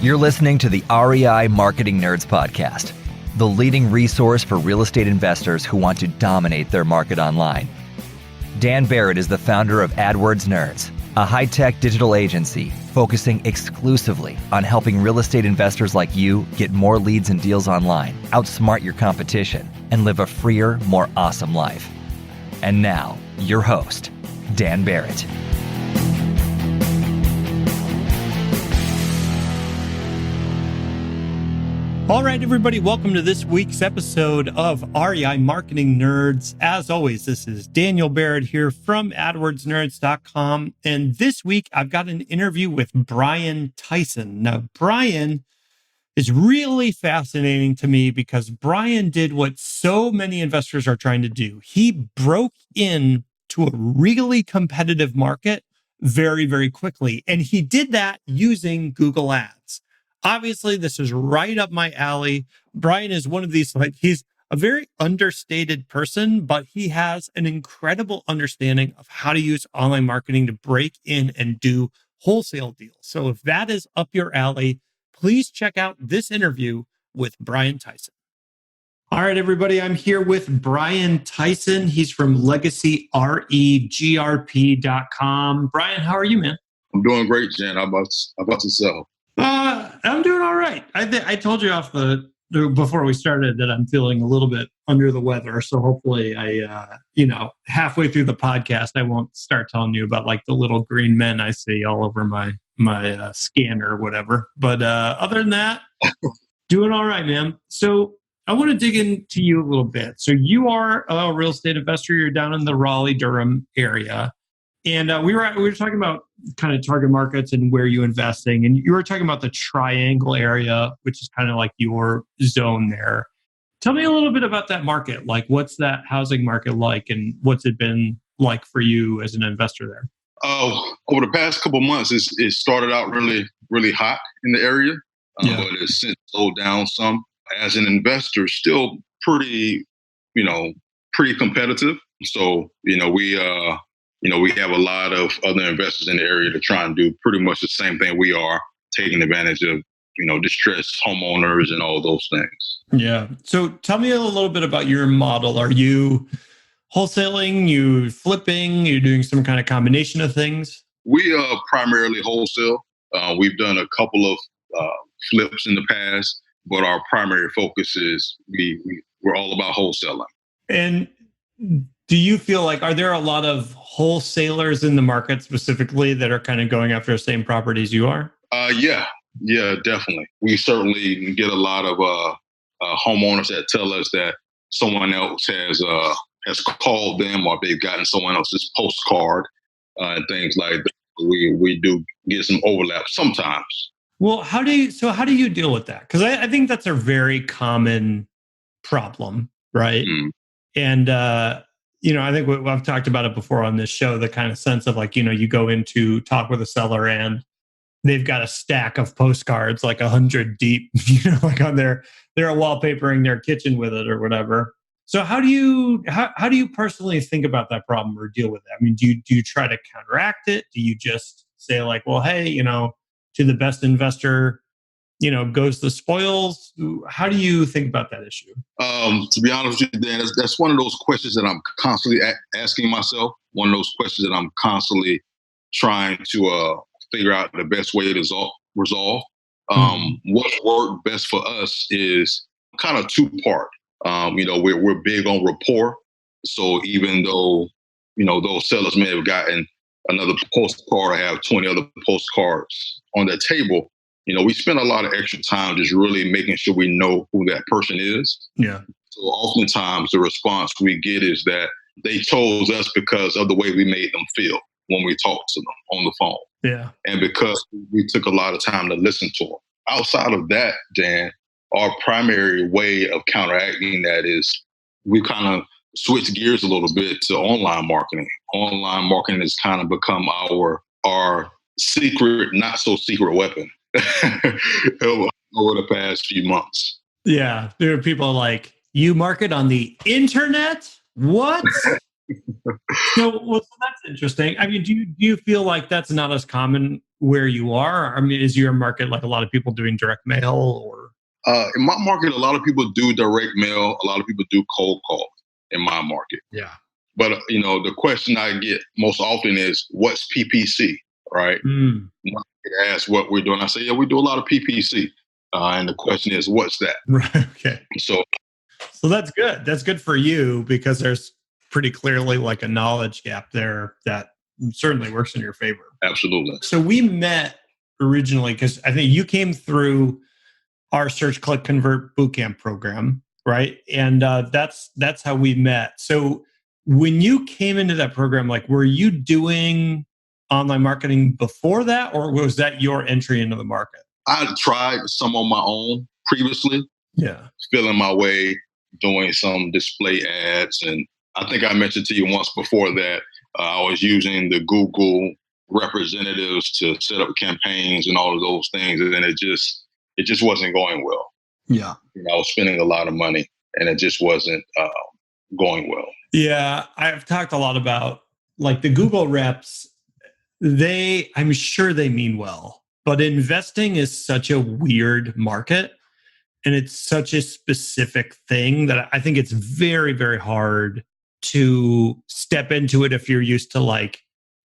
You're listening to the REI Marketing Nerds Podcast, the leading resource for real estate investors who want to dominate their market online. Dan Barrett is the founder of AdWords Nerds, a high-tech digital agency focusing exclusively on helping real estate investors like you get more leads and deals online, outsmart your competition, and live a freer, more awesome life. And now, your host, Dan Barrett. All right, everybody, welcome to this week's episode of REI Marketing Nerds. As always, this is Daniel Barrett here from AdWordsNerds.com. And this week, I've got an interview with Bryan Tyson. Now, Bryan is really fascinating to me because Bryan did what so many investors are trying to do. He broke into a really competitive market very, very quickly. And he did that using Google Ads. Obviously, this is right up my alley. Bryan is one of these, he's a very understated person, but he has an incredible understanding of how to use online marketing to break in and do wholesale deals. So if that is up your alley, please check out this interview with Bryan Tyson. All right, everybody, I'm here with Bryan Tyson. He's from LegacyREGRP.com. Bryan, how are you, man? I'm doing great, Jen. How about yourself? I'm doing all right. I told you before we started that I'm feeling a little bit under the weather. So hopefully halfway through the podcast, I won't start telling you about like the little green men I see all over my skin or whatever. But other than that, doing all right, man. So I want to dig into you a little bit. So you are a real estate investor. You're down in the Raleigh-Durham area. And we were talking about kind of target markets and where you're investing. And you were talking about the Triangle area, which is kind of like your zone there. Tell me a little bit about that market. Like, what's that housing market like, and what's it been like for you as an investor there? Over the past couple of months, it started out really, really hot in the area, but it's since slowed down some. As an investor, still pretty competitive. So, we have a lot of other investors in the area that try and do pretty much the same thing we are, taking advantage of, distressed homeowners and all those things. Yeah. So tell me a little bit about your model. Are you wholesaling, you flipping, you doing some kind of combination of things? We are primarily wholesale. We've done a couple of flips in the past, but our primary focus is we're all about wholesaling. And do you feel like, are there a lot of wholesalers in the market specifically that are kind of going after the same properties you are? Yeah, definitely. We certainly get a lot of homeowners that tell us that someone else has called them, or they've gotten someone else's postcard and things like that. We do get some overlap sometimes. Well, how do you deal with that? Because I think that's a very common problem, right? Mm. And I think I've talked about it before on this show, the kind of sense of like, you go in to talk with a seller and they've got a stack of postcards, like 100 deep, like on they're wallpapering their kitchen with it or whatever. So how do you personally think about that problem or deal with it? I mean, do you try to counteract it? Do you just say like, well, hey, to the best investor, goes the spoils? How do you think about that issue? To be honest with you, Dan, that's one of those questions that I'm constantly asking myself. One of those questions that I'm constantly trying to figure out the best way to resolve. What's worked best for us is kind of two-part. We're big on rapport. So even though, those sellers may have gotten another postcard or have 20 other postcards on their table, we spend a lot of extra time just really making sure we know who that person is. Yeah. So oftentimes the response we get is that they chose us because of the way we made them feel when we talked to them on the phone. Yeah. And because we took a lot of time to listen to them. Outside of that, Dan, our primary way of counteracting that is we kind of switch gears a little bit to online marketing. Online marketing has kind of become our secret, not so secret weapon over the past few months. Yeah. There are people like, you market on the internet? What? So that's interesting. I mean, do you feel like that's not as common where you are? I mean, is your market like a lot of people doing direct mail or? In my market, a lot of people do direct mail. A lot of people do cold call in my market. Yeah. But the question I get most often is, "What's PPC?" Right? Mm. When I get asked what we're doing, I say, "Yeah, we do a lot of PPC." And the question is, "What's that?" Right. Okay. So So that's good. That's good for you because there's pretty clearly like a knowledge gap there that certainly works in your favor. absolutely, So we met originally because I think you came through our Search Click Convert Bootcamp program, right? And that's how we met. So when you came into that program, like, were you doing online marketing before that, or was that your entry into the market? I tried some on my own previously, Yeah. feeling my way, doing some display ads, and I think I mentioned to you once before that I was using the Google representatives to set up campaigns and all of those things, and then it just wasn't going well. Yeah. I was spending a lot of money, and it just wasn't going well. Yeah. I've talked a lot about like the Google reps. I'm sure they mean well, but investing is such a weird market and it's such a specific thing that I think it's very, very hard to step into it if you're used to like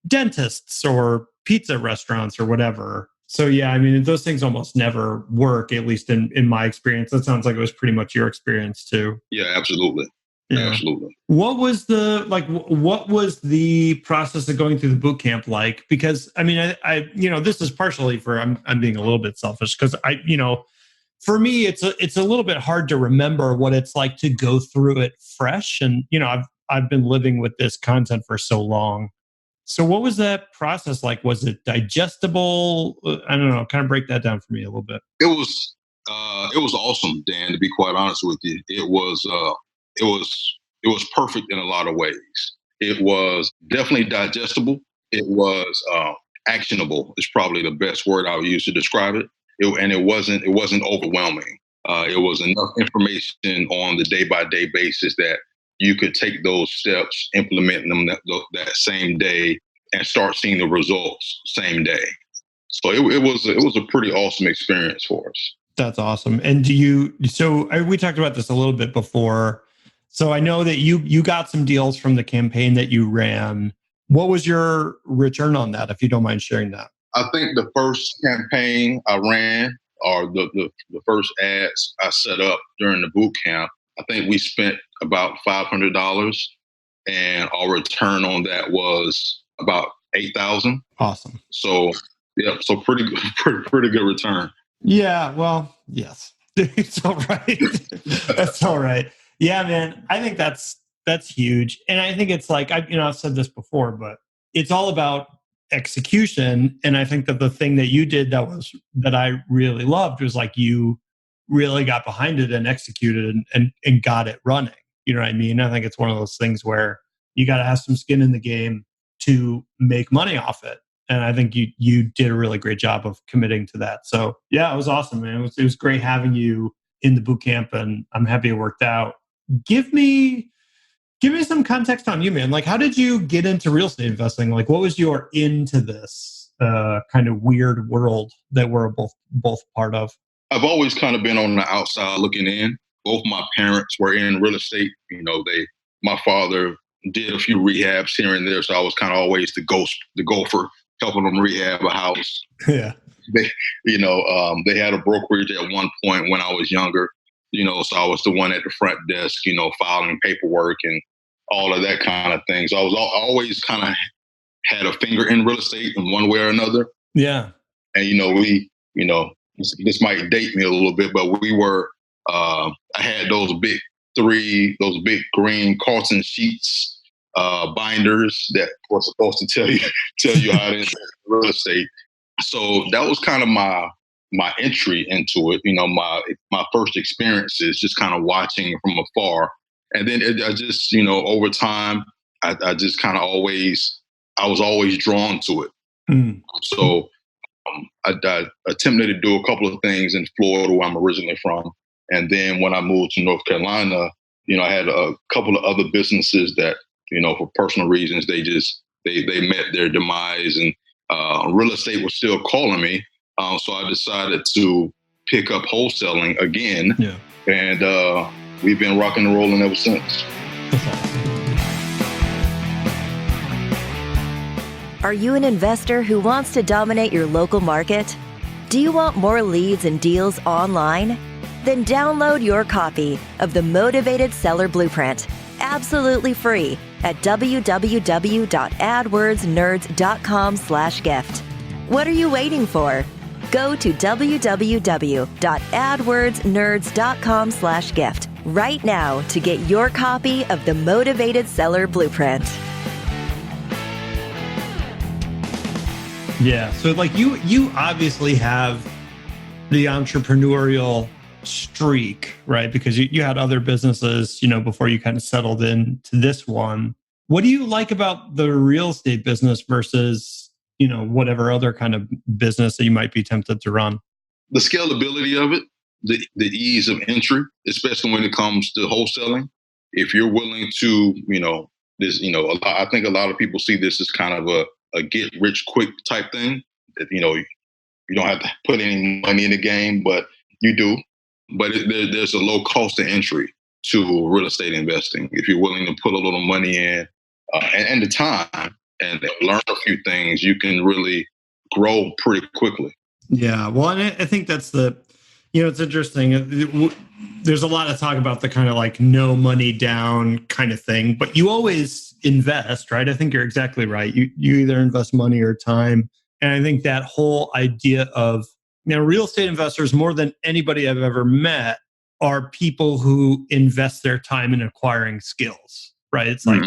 dentists or pizza restaurants or whatever. So yeah, I mean, those things almost never work, at least in my experience. That sounds like it was pretty much your experience too. Yeah, absolutely. Yeah. Absolutely. What was what was the process of going through the boot camp like? Because I mean, this is partially for I'm being a little bit selfish because for me it's a little bit hard to remember what it's like to go through it fresh, and I've been living with this content for so long. So what was that process like? Was it digestible? I don't know. Kind of break that down for me a little bit. It was awesome, Dan. To be quite honest with you, it was perfect in a lot of ways. It was definitely digestible. It was actionable. Is probably the best word I would use to describe it. And it wasn't overwhelming. It was enough information on the day by day basis that you could take those steps, implement them that same day, and start seeing the results same day. So it was a pretty awesome experience for us. That's awesome. And we talked about this a little bit before. So I know that you got some deals from the campaign that you ran. What was your return on that, if you don't mind sharing that? I think the first campaign I ran, or the first ads I set up during the boot camp, I think we spent about $500, and our return on that was about 8,000. Awesome. So yeah, so pretty good, pretty good return. Yeah. Well, yes, it's all right. That's all right. Yeah, man. I think that's huge, and I think it's like I've said this before, but it's all about execution. And I think that the thing that you did that I really loved was like you really got behind it and executed and got it running. You know what I mean? I think it's one of those things where you got to have some skin in the game to make money off it. And I think you did a really great job of committing to that. So yeah, it was awesome, man. It was great having you in the boot camp, and I'm happy it worked out. Give me some context on you, man. Like, how did you get into real estate investing? Like, what was your into this kind of weird world that we're both part of? I've always kind of been on the outside looking in. Both my parents were in real estate. My father did a few rehabs here and there, so I was kind of always the gopher, helping them rehab a house. Yeah. They had a brokerage at one point when I was younger. So I was the one at the front desk, filing paperwork and all of that kind of thing. So I was always kind of had a finger in real estate in one way or another. Yeah. And, this might date me a little bit, but we were, I had those big green Carlton sheets, binders that were supposed to tell you how to invest in real estate. So that was kind of my entry into it. My first experiences, just kind of watching from afar. And then I just, over time, I just kind of I was always drawn to it. Mm. So I attempted to do a couple of things in Florida, where I'm originally from. And then when I moved to North Carolina, I had a couple of other businesses that for personal reasons, they met their demise, and real estate was still calling me. So I decided to pick up wholesaling again. Yeah. And we've been rocking and rolling ever since. That's awesome. Are you an investor who wants to dominate your local market? Do you want more leads and deals online? Then download your copy of the Motivated Seller Blueprint, absolutely free, at www.adwordsnerds.com/gift. What are you waiting for? Go to www.adwordsnerds.com/gift right now to get your copy of the Motivated Seller Blueprint. Yeah. So like you obviously have the entrepreneurial streak, right? Because you had other businesses, before you kind of settled into this one. What do you like about the real estate business versus, whatever other kind of business that you might be tempted to run? The scalability of it, the ease of entry, especially when it comes to wholesaling. If you're willing to, I think a lot of people see this as kind of a get rich quick type thing. That, you don't have to put any money in the game, but you do. But there's a low cost of entry to real estate investing. If you're willing to put a little money in and the time and learn a few things, you can really grow pretty quickly. Yeah. Well, and I think that's it's interesting. There's a lot of talk about the kind of like no money down kind of thing, but you always invest, right? I think you're exactly right. You either invest money or time. And I think that whole idea of, real estate investors, more than anybody I've ever met, are people who invest their time in acquiring skills, right? It's like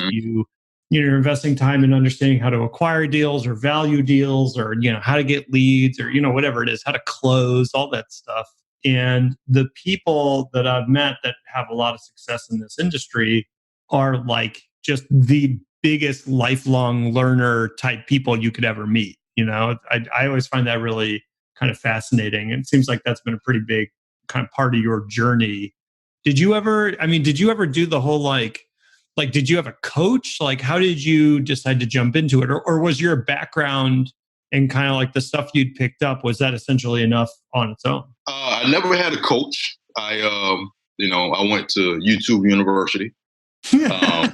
you're investing time in understanding how to acquire deals or value deals or, how to get leads or, whatever it is, how to close, all that stuff. And the people that I've met that have a lot of success in this industry are like just the biggest lifelong learner type people you could ever meet. I always find that really kind of fascinating. And it seems like that's been a pretty big kind of part of your journey. Did you ever do the whole like, did you have a coach? Like, how did you decide to jump into it? Or was your background and kind of like the stuff you'd picked up, was that essentially enough on its own? I never had a coach. I went to YouTube University. Yeah.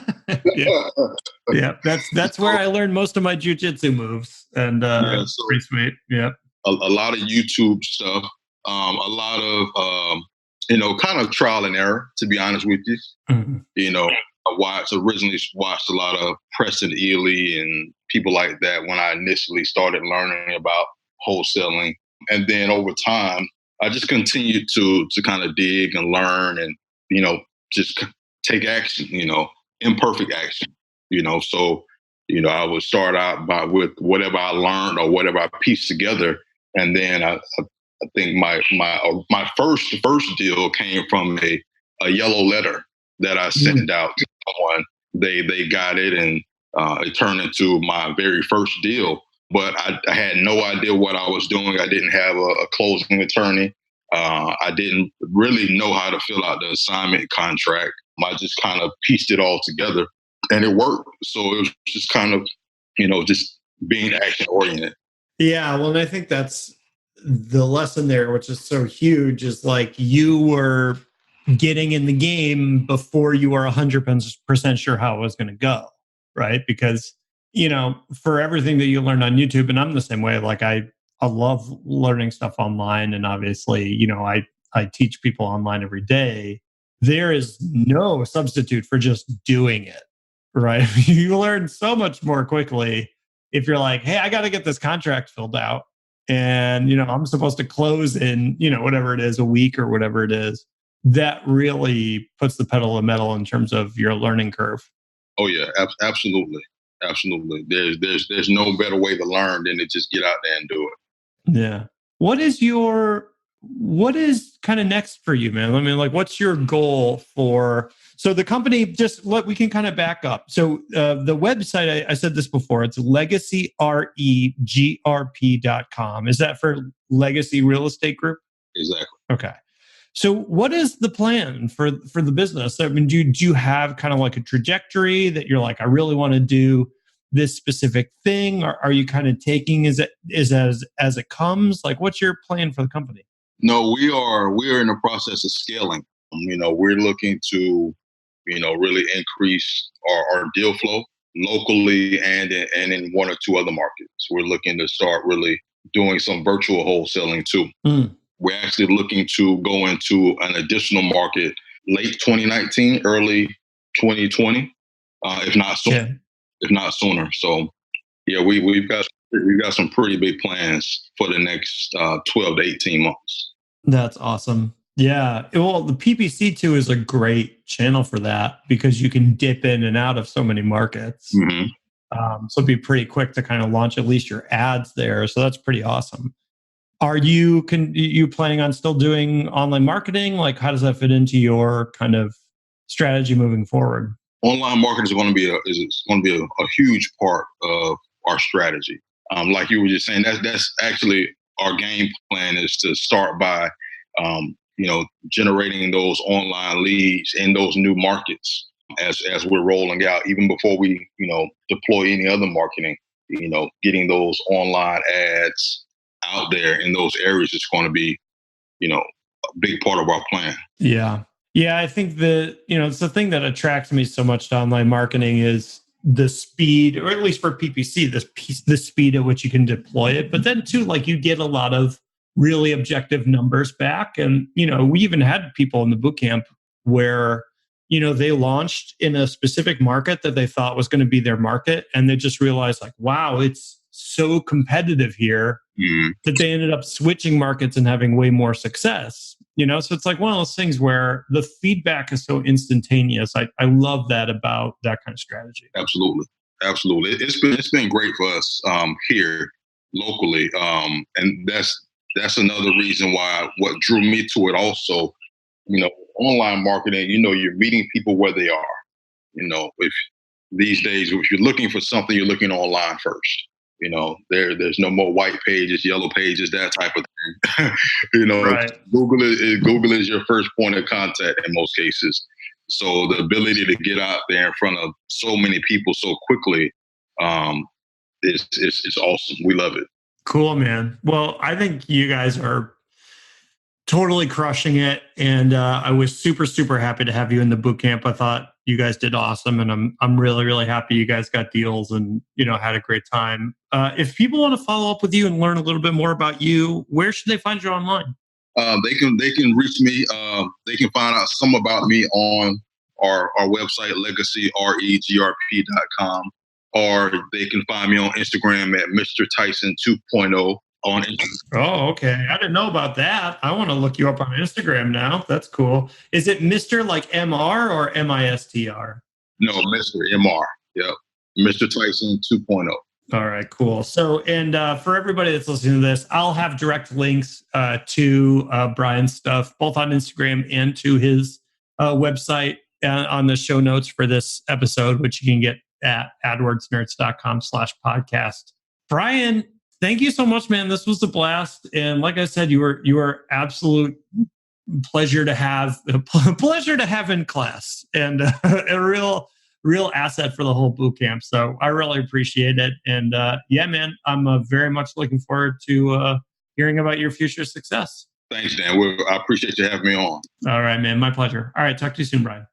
That's where I learned most of my jujitsu moves, and so pretty sweet. Yeah, a lot of YouTube stuff, a lot of kind of trial and error. To be honest with you, I originally watched a lot of Preston Ely and people like that when I initially started learning about wholesaling, and then over time, I just continued to kind of dig and learn, and just take action. Imperfect action. So I would start out with whatever I learned or whatever I pieced together, and then I think my first deal came from a yellow letter that I sent out to someone. They got it, and it turned into my very first deal. But I had no idea what I was doing. I didn't have a closing attorney. I didn't really know how to fill out the assignment contract. I just kind of pieced it all together, and it worked. So it was just kind of, just being action oriented. Yeah. Well, and I think that's the lesson there, which is so huge, is like you were getting in the game before you were 100% sure how it was going to go. Right. Because, for everything that you learned on YouTube, and I'm the same way, like I love learning stuff online. And obviously, I teach people online every day. There is no substitute for just doing it, right? You learn so much more quickly if you're like, hey, I got to get this contract filled out. And, I'm supposed to close in, whatever it is, a week or whatever it is. That really puts the pedal to the metal in terms of your learning curve. Oh, yeah, absolutely. Absolutely. There's no better way to learn than to just get out there and do it. Yeah. What is kind of next for you, man? I mean, like, what's your goal for, so the company, just what we can kind of back up. So the website, I said this before, it's legacyregrp.com. Is that for Legacy Real Estate Group? Exactly. Okay. So what is the plan for the business? I mean, do you have kind of like a trajectory that you're like, I really want to do this specific thing? Or are you kind of taking as it comes? Like, what's your plan for the company? No, we're in the process of scaling. We're looking to, really increase our deal flow locally and in one or two other markets. We're looking to start really doing some virtual wholesaling too. We're actually looking to go into an additional market late 2019, early 2020, if not sooner. Yeah. If not sooner. So, yeah, we've got some pretty big plans for the next 12 to 18 months. That's awesome. Yeah. Well, the PPC2 is a great channel for that because you can dip in and out of so many markets. Mm-hmm. So it'd be pretty quick to kind of launch at least your ads there. So that's pretty awesome. Are you planning on still doing online marketing? Like, how does that fit into your kind of strategy moving forward? Online marketing is going to be a huge part of our strategy. Like you were just saying, that's actually our game plan is to start by, generating those online leads in those new markets as we're rolling out, even before we, deploy any other marketing, getting those online ads out there in those areas is going to be, a big part of our plan. Yeah. Yeah. I think it's the thing that attracts me so much to online marketing is the speed, or at least for PPC, the speed at which you can deploy it. But then too, like you get a lot of really objective numbers back. And, we even had people in the bootcamp where, they launched in a specific market that they thought was going to be their market. And they just realized like, wow, it's so competitive here that they ended up switching markets and having way more success. So it's like one of those things where the feedback is so instantaneous. I love that about that kind of strategy. Absolutely. It's been great for us here locally. And that's another reason why what drew me to it also, online marketing, you're meeting people where they are. If these days, if you're looking for something, you're looking online first. There's no more white pages, yellow pages, that type of thing. Right. Google is your first point of contact in most cases. So the ability to get out there in front of so many people so quickly is awesome. We love it. Cool, man. Well, I think you guys are totally crushing it. And I was super, super happy to have you in the bootcamp. I thought you guys did awesome. And I'm really, really happy you guys got deals and, had a great time. If people want to follow up with you and learn a little bit more about you, where should they find you online? They can reach me. They can find out some about me on our website, legacyregrp.com, or they can find me on Instagram at Mr. Tyson 2.0 on Instagram. Oh, okay. I didn't know about that. I want to look you up on Instagram now. That's cool. Is it Mr. like MR or MISTR? No, Mr. MR. Yep. Mr. Tyson 2.0. All right, cool. So, and for everybody that's listening to this, I'll have direct links to Bryan's stuff, both on Instagram and to his website on the show notes for this episode, which you can get at adwordsnerds.com/podcast. Bryan, thank you so much, man. This was a blast. And like I said, you were absolute pleasure to have in class and a real asset for the whole boot camp. So I really appreciate it. And yeah, man, I'm very much looking forward to hearing about your future success. Thanks, Dan. I appreciate you having me on. All right, man. My pleasure. All right. Talk to you soon, Bryan.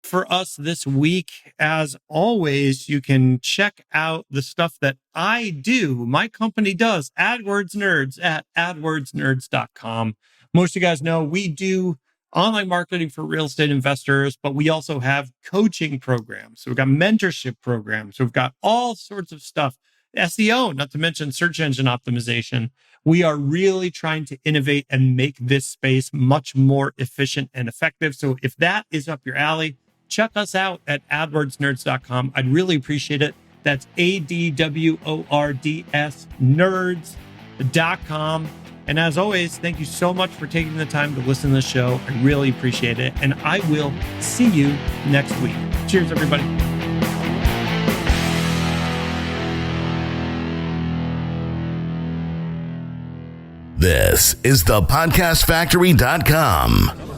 For us this week, as always, you can check out the stuff that I do, my company does, AdWords Nerds, at adwordsnerds.com. Most of you guys know we do online marketing for real estate investors, but we also have coaching programs. So we've got mentorship programs. We've got all sorts of stuff. SEO, not to mention search engine optimization. We are really trying to innovate and make this space much more efficient and effective. So if that is up your alley, check us out at adwordsnerds.com. I'd really appreciate it. That's ADWORDS nerds.com. And as always, thank you so much for taking the time to listen to the show. I really appreciate it. And I will see you next week. Cheers, everybody. This is thepodcastfactory.com.